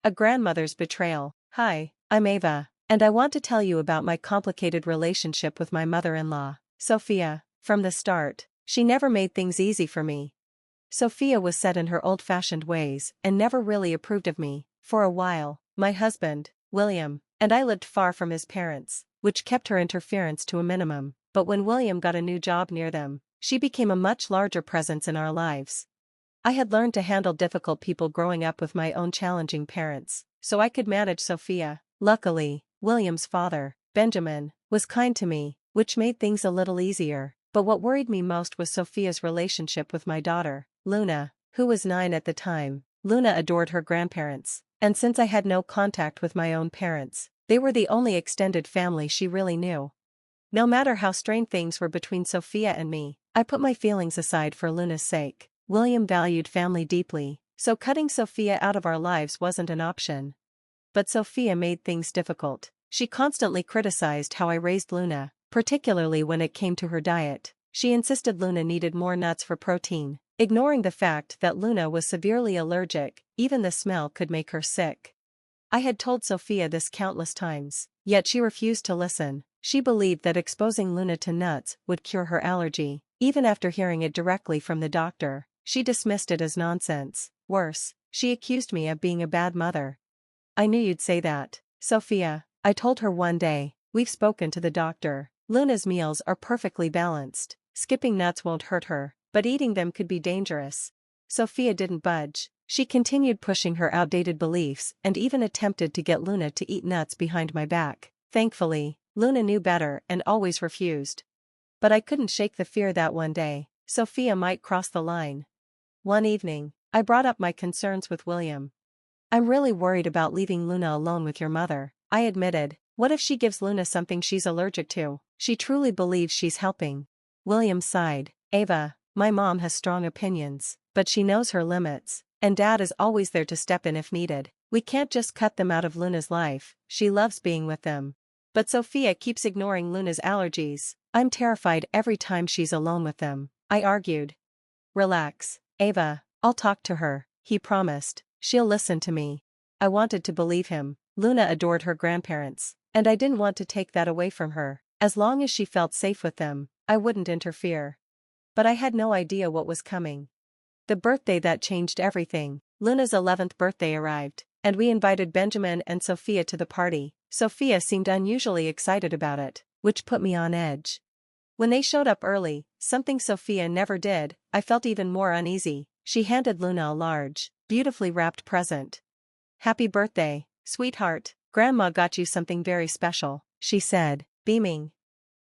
A grandmother's betrayal. Hi, I'm Ava, and I want to tell you about my complicated relationship with my mother-in-law, Sophia. From the start, she never made things easy for me. Sophia was set in her old-fashioned ways and never really approved of me. For a while, my husband, William, and I lived far from his parents, which kept her interference to a minimum. But when William got a new job near them, she became a much larger presence in our lives. I had learned to handle difficult people growing up with my own challenging parents, so I could manage Sophia. Luckily, William's father, Benjamin, was kind to me, which made things a little easier. But what worried me most was Sophia's relationship with my daughter, Luna, who was 9 at the time. Luna adored her grandparents, and since I had no contact with my own parents, they were the only extended family she really knew. No matter how strained things were between Sophia and me, I put my feelings aside for Luna's sake. William valued family deeply, so cutting Sophia out of our lives wasn't an option. But Sophia made things difficult. She constantly criticized how I raised Luna, particularly when it came to her diet. She insisted Luna needed more nuts for protein, ignoring the fact that Luna was severely allergic. Even the smell could make her sick. I had told Sophia this countless times, yet she refused to listen. She believed that exposing Luna to nuts would cure her allergy. Even after hearing it directly from the doctor, she dismissed it as nonsense. Worse, she accused me of being a bad mother. "I knew you'd say that, Sophia," I told her one day. "We've spoken to the doctor. Luna's meals are perfectly balanced. Skipping nuts won't hurt her, but eating them could be dangerous." Sophia didn't budge. She continued pushing her outdated beliefs and even attempted to get Luna to eat nuts behind my back. Thankfully, Luna knew better and always refused. But I couldn't shake the fear that one day Sophia might cross the line. One evening, I brought up my concerns with William. "I'm really worried about leaving Luna alone with your mother," I admitted. "What if she gives Luna something she's allergic to? She truly believes she's helping." William sighed. "Ava, my mom has strong opinions, but she knows her limits, and Dad is always there to step in if needed. We can't just cut them out of Luna's life. She loves being with them." "But Sophia keeps ignoring Luna's allergies. I'm terrified every time she's alone with them," I argued. "Relax, Ava, I'll talk to her," he promised. "She'll listen to me." I wanted to believe him. Luna adored her grandparents, and I didn't want to take that away from her. As long as she felt safe with them, I wouldn't interfere. But I had no idea what was coming. The birthday that changed everything. Luna's 11th birthday arrived, and we invited Benjamin and Sophia to the party. Sophia seemed unusually excited about it, which put me on edge. When they showed up early, something Sophia never did, I felt even more uneasy. She handed Luna a large, beautifully wrapped present. "Happy birthday, sweetheart. Grandma got you something very special," she said, beaming.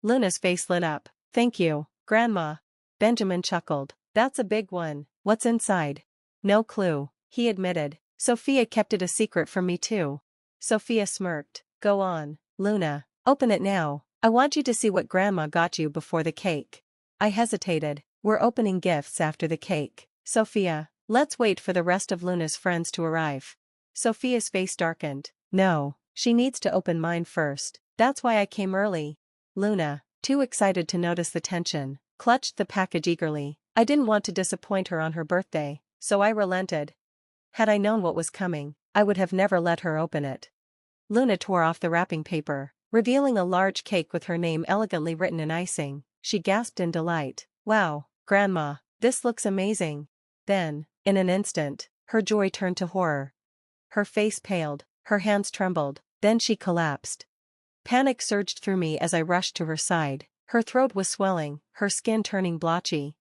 Luna's face lit up. "Thank you, Grandma." Benjamin chuckled. "That's a big one. What's inside?" "No clue," he admitted. "Sophia kept it a secret from me too." Sophia smirked. "Go on, Luna. Open it now. I want you to see what Grandma got you before the cake." I hesitated. "We're opening gifts after the cake, Sophia. Let's wait for the rest of Luna's friends to arrive." Sophia's face darkened. "No, she needs to open mine first. That's why I came early." Luna, too excited to notice the tension, clutched the package eagerly. I didn't want to disappoint her on her birthday, so I relented. Had I known what was coming, I would have never let her open it. Luna tore off the wrapping paper, revealing a large cake with her name elegantly written in icing. She gasped in delight. "Wow, Grandma, this looks amazing." Then, in an instant, her joy turned to horror. Her face paled, her hands trembled, then she collapsed. Panic surged through me as I rushed to her side. Her throat was swelling, her skin turning blotchy.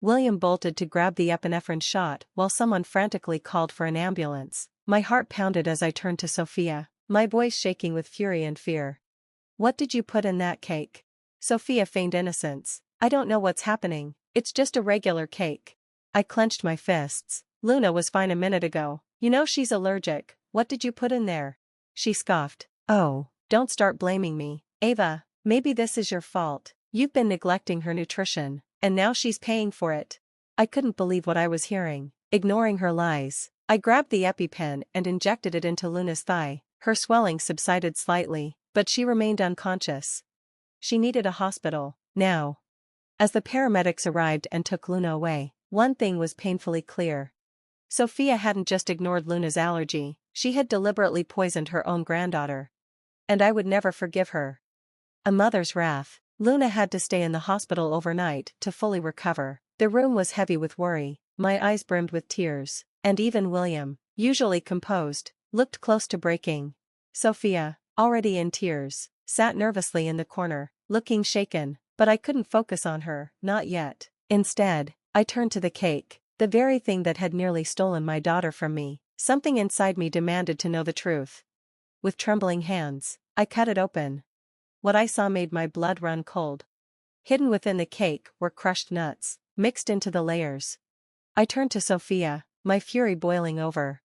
William bolted to grab the epinephrine shot while someone frantically called for an ambulance. My heart pounded as I turned to Sophia, my voice shaking with fury and fear. "What did you put in that cake?" Sophia feigned innocence. "I don't know what's happening. It's just a regular cake." I clenched my fists. "Luna was fine a minute ago. You know she's allergic. What did you put in there?" She scoffed. "Oh, don't start blaming me, Ava. Maybe this is your fault. You've been neglecting her nutrition, and now she's paying for it." I couldn't believe what I was hearing. Ignoring her lies, I grabbed the EpiPen and injected it into Luna's thigh. Her swelling subsided slightly, but she remained unconscious. She needed a hospital, now. As the paramedics arrived and took Luna away, one thing was painfully clear. Sophia hadn't just ignored Luna's allergy, She had deliberately poisoned her own granddaughter. And I would never forgive her. A mother's wrath. Luna had to stay in the hospital overnight to fully recover. The room was heavy with worry, my eyes brimmed with tears, and even William, usually composed, looked close to breaking. Sophia, already in tears, sat nervously in the corner, looking shaken, but I couldn't focus on her, not yet. Instead, I turned to the cake, the very thing that had nearly stolen my daughter from me. Something inside me demanded to know the truth. With trembling hands, I cut it open. What I saw made my blood run cold. Hidden within the cake were crushed nuts, mixed into the layers. I turned to Sophia, my fury boiling over.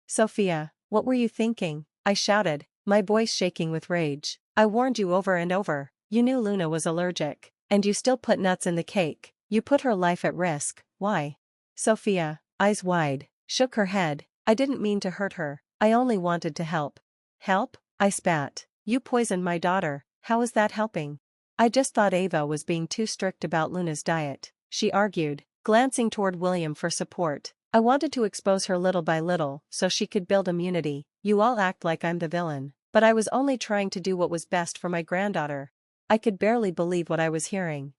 "Sophia, what were you thinking?" I shouted, my voice shaking with rage. "I warned you over and over. You knew Luna was allergic, and you still put nuts in the cake. You put her life at risk. Why?" Sophia, eyes wide, shook her head. "I didn't mean to hurt her. I only wanted to help." "Help?" I spat. "You poisoned my daughter. How is that helping?" "I just thought Ava was being too strict about Luna's diet," she argued, glancing toward William for support. "I wanted to expose her little by little so she could build immunity. You all act like I'm the villain, but I was only trying to do what was best for my granddaughter." I could barely believe what I was hearing.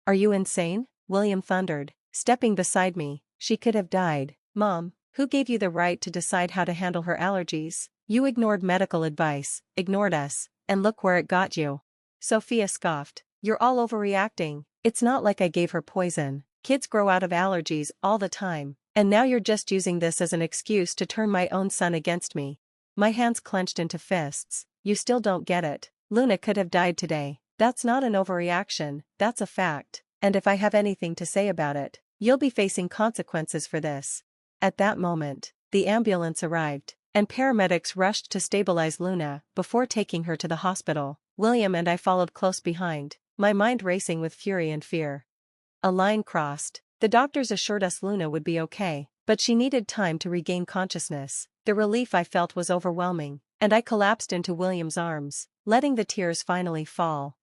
"Are you insane?" William thundered, stepping beside me. "She could have died." "Mom, who gave you the right to decide how to handle her allergies? You ignored medical advice, ignored us, and look where it got you." Sophia scoffed. "You're all overreacting. It's not like I gave her poison. Kids grow out of allergies all the time, and now you're just using this as an excuse to turn my own son against me." My hands clenched into fists. "You still don't get it. Luna could have died today. That's not an overreaction, that's a fact, and if I have anything to say about it, you'll be facing consequences for this." At that moment, the ambulance arrived, and paramedics rushed to stabilize Luna before taking her to the hospital. William and I followed close behind, my mind racing with fury and fear. A line crossed. The doctors assured us Luna would be okay, but she needed time to regain consciousness. The relief I felt was overwhelming, and I collapsed into William's arms, letting the tears finally fall.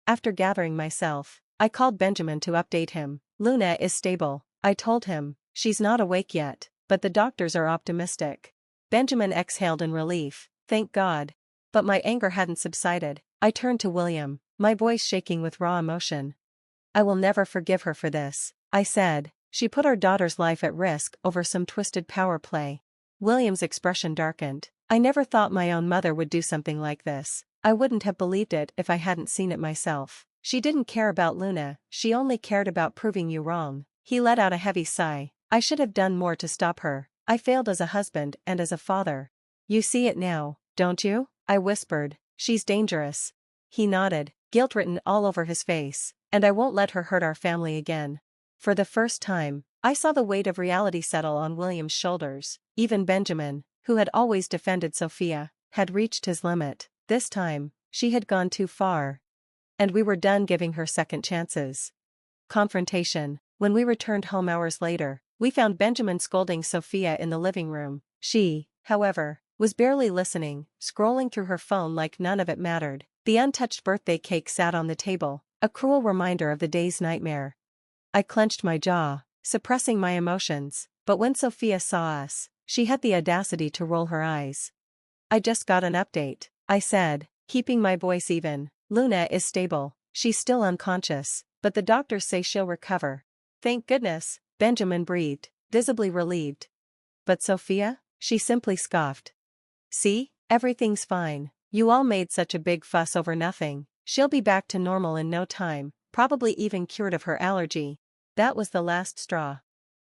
After gathering myself, I called Benjamin to update him. "Luna is stable," I told him. "She's not awake yet, but the doctors are optimistic." Benjamin exhaled in relief, "Thank God." But my anger hadn't subsided. I turned to William, my voice shaking with raw emotion. "I will never forgive her for this," I said. "She put our daughter's life at risk over some twisted power play." William's expression darkened. "I never thought my own mother would do something like this. I wouldn't have believed it if I hadn't seen it myself. She didn't care about Luna, she only cared about proving you wrong." He let out a heavy sigh. "I should have done more to stop her. I failed as a husband and as a father." "You see it now, don't you?" I whispered. "She's dangerous." He nodded, guilt written all over his face. "And I won't let her hurt our family again." For the first time, I saw the weight of reality settle on William's shoulders. Even Benjamin, who had always defended Sophia, had reached his limit. This time, she had gone too far. And we were done giving her second chances. Confrontation. When we returned home hours later, we found Benjamin scolding Sophia in the living room. She, however, was barely listening, scrolling through her phone like none of it mattered. The untouched birthday cake sat on the table, a cruel reminder of the day's nightmare. I clenched my jaw, suppressing my emotions, but when Sophia saw us, she had the audacity to roll her eyes. "I just got an update," I said, keeping my voice even. "Luna is stable, she's still unconscious, but the doctors say she'll recover." "Thank goodness," Benjamin breathed, visibly relieved. "But Sophia?" She simply scoffed. "See, everything's fine. You all made such a big fuss over nothing. She'll be back to normal in no time, probably even cured of her allergy." That was the last straw.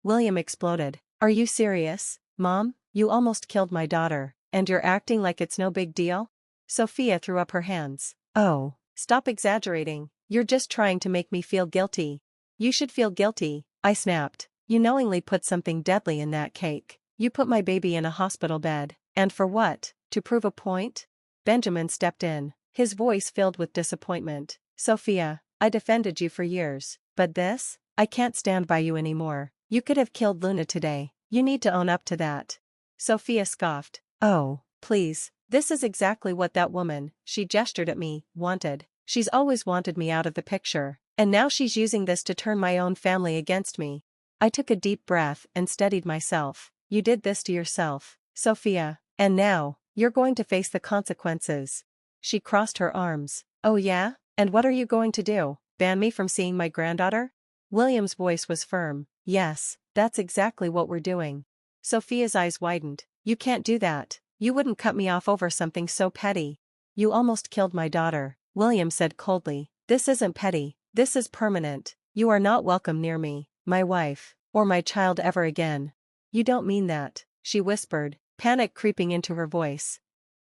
William exploded. "Are you serious, Mom? You almost killed my daughter, and you're acting like it's no big deal?" Sophia threw up her hands. "Oh, stop exaggerating. You're just trying to make me feel guilty." "You should feel guilty," I snapped. "You knowingly put something deadly in that cake. You put my baby in a hospital bed. And for what? To prove a point?" Benjamin stepped in, his voice filled with disappointment. "Sophia, I defended you for years, but this? I can't stand by you anymore. You could have killed Luna today. You need to own up to that." Sophia scoffed. "Oh, please, this is exactly what that woman," she gestured at me, "wanted. She's always wanted me out of the picture, and now she's using this to turn my own family against me." I took a deep breath and steadied myself. "You did this to yourself, Sophia, And now, you're going to face the consequences. She crossed her arms. Oh yeah? And what are you going to do? Ban me from seeing my granddaughter? William's voice was firm. Yes, that's exactly what we're doing. Sophia's eyes widened. You can't do that. You wouldn't cut me off over something so petty. You almost killed my daughter, William said coldly. This isn't petty, this is permanent. You are not welcome near me, my wife, or my child ever again. You don't mean that, she whispered, panic creeping into her voice.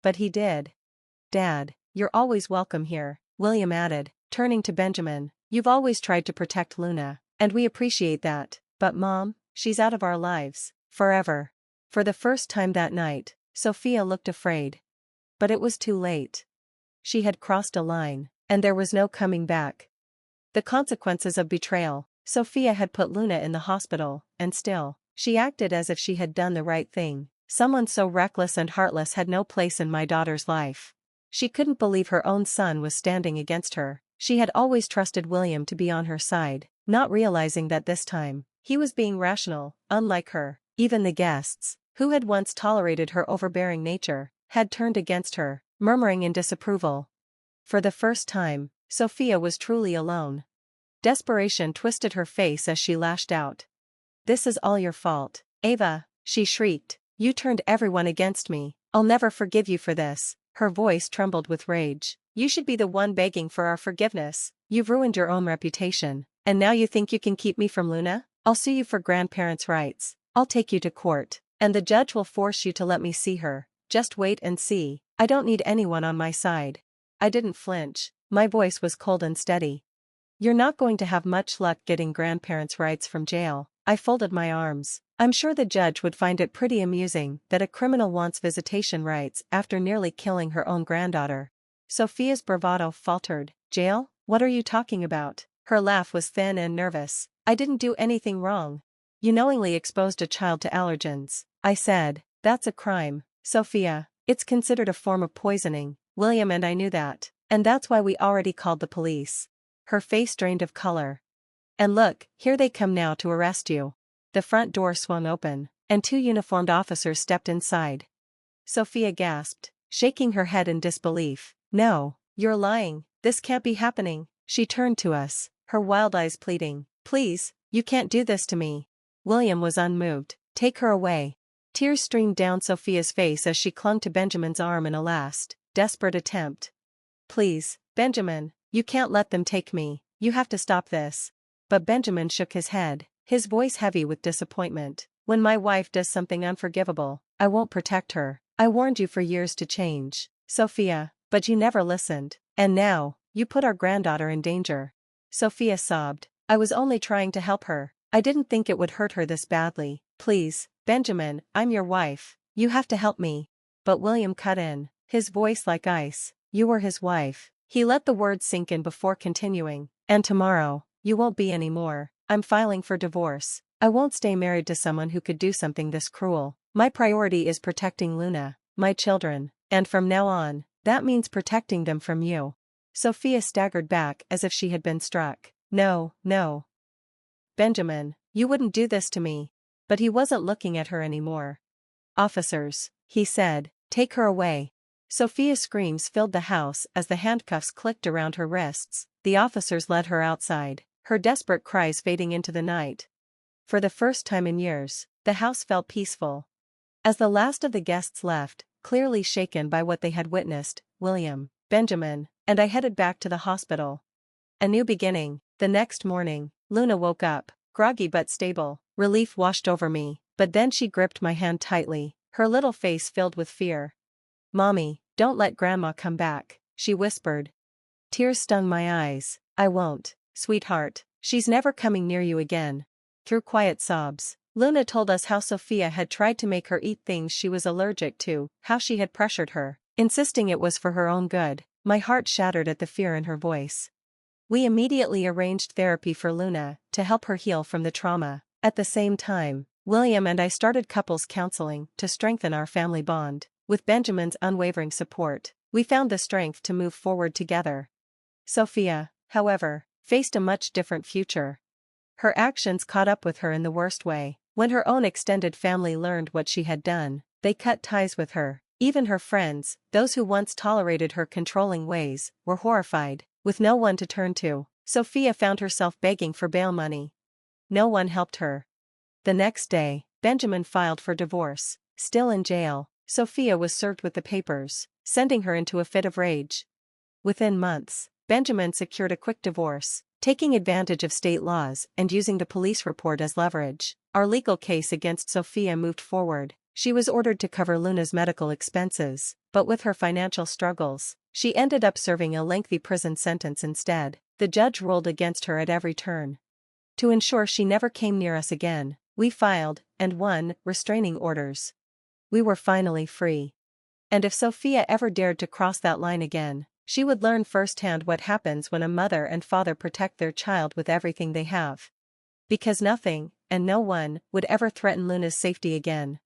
But he did. Dad, you're always welcome here, William added, turning to Benjamin. You've always tried to protect Luna, and we appreciate that, but Mom, she's out of our lives, forever. For the first time that night, Sophia looked afraid. But it was too late. She had crossed a line, and there was no coming back. The consequences of betrayal. Sophia had put Luna in the hospital, and still, she acted as if she had done the right thing. Someone so reckless and heartless had no place in my daughter's life. She couldn't believe her own son was standing against her. She had always trusted William to be on her side, not realizing that this time, he was being rational, unlike her. Even the guests, who had once tolerated her overbearing nature, had turned against her, murmuring in disapproval. For the first time, Sophia was truly alone. Desperation twisted her face as she lashed out. This is all your fault, Ava, she shrieked. You turned everyone against me. I'll never forgive you for this. Her voice trembled with rage. You should be the one begging for our forgiveness. You've ruined your own reputation. And now you think you can keep me from Luna? I'll sue you for grandparents' rights. I'll take you to court, and the judge will force you to let me see her. Just wait and see. I don't need anyone on my side. I didn't flinch. My voice was cold and steady. You're not going to have much luck getting grandparents' rights from jail. I folded my arms. I'm sure the judge would find it pretty amusing that a criminal wants visitation rights after nearly killing her own granddaughter. Sophia's bravado faltered. Jail? What are you talking about? Her laugh was thin and nervous. I didn't do anything wrong. You knowingly exposed a child to allergens. I said, that's a crime, Sophia. It's considered a form of poisoning. William and I knew that, and that's why we already called the police. Her face drained of color. And look, here they come now to arrest you. The front door swung open, and 2 uniformed officers stepped inside. Sophia gasped, shaking her head in disbelief. No, you're lying. This can't be happening. She turned to us, her wild eyes pleading. Please, you can't do this to me. William was unmoved. Take her away. Tears streamed down Sophia's face as she clung to Benjamin's arm in a last, desperate attempt. Please, Benjamin, you can't let them take me. You have to stop this. But Benjamin shook his head, his voice heavy with disappointment. When my wife does something unforgivable, I won't protect her. I warned you for years to change, Sophia, but you never listened. And now, you put our granddaughter in danger. Sophia sobbed. I was only trying to help her. I didn't think it would hurt her this badly. Please, Benjamin, I'm your wife. You have to help me. But William cut in, his voice like ice. You were his wife. He let the words sink in before continuing. And tomorrow, you won't be anymore. I'm filing for divorce. I won't stay married to someone who could do something this cruel. My priority is protecting Luna, my children, and from now on, that means protecting them from you. Sophia staggered back as if she had been struck. No, no. Benjamin, you wouldn't do this to me. But he wasn't looking at her anymore. Officers, he said, take her away. Sophia's screams filled the house as the handcuffs clicked around her wrists. The officers led her outside, her desperate cries fading into the night. For the first time in years, the house felt peaceful. As the last of the guests left, clearly shaken by what they had witnessed, William, Benjamin, and I headed back to the hospital. A new beginning. The next morning, Luna woke up, groggy but stable. Relief washed over me, but then she gripped my hand tightly, her little face filled with fear. Mommy, don't let Grandma come back, she whispered. Tears stung my eyes. I won't, sweetheart. She's never coming near you again. Through quiet sobs, Luna told us how Sophia had tried to make her eat things she was allergic to, how she had pressured her, insisting it was for her own good. My heart shattered at the fear in her voice. We immediately arranged therapy for Luna, to help her heal from the trauma. At the same time, William and I started couples counseling to strengthen our family bond. With Benjamin's unwavering support, we found the strength to move forward together. Sophia, however, faced a much different future. Her actions caught up with her in the worst way. When her own extended family learned what she had done, They cut ties with her. Even her friends, those who once tolerated her controlling ways, were horrified. With no one to turn to, Sophia found herself begging for bail money. No one helped her. The next day, Benjamin filed for divorce. Still in jail, Sophia was served with the papers, sending her into a fit of rage. Within months, Benjamin secured a quick divorce, taking advantage of state laws and using the police report as leverage. Our legal case against Sophia moved forward. She was ordered to cover Luna's medical expenses, but with her financial struggles, she ended up serving a lengthy prison sentence instead. The judge ruled against her at every turn. To ensure she never came near us again, we filed, and won, restraining orders. We were finally free. And if Sophia ever dared to cross that line again, she would learn firsthand what happens when a mother and father protect their child with everything they have. Because nothing, and no one, would ever threaten Luna's safety again.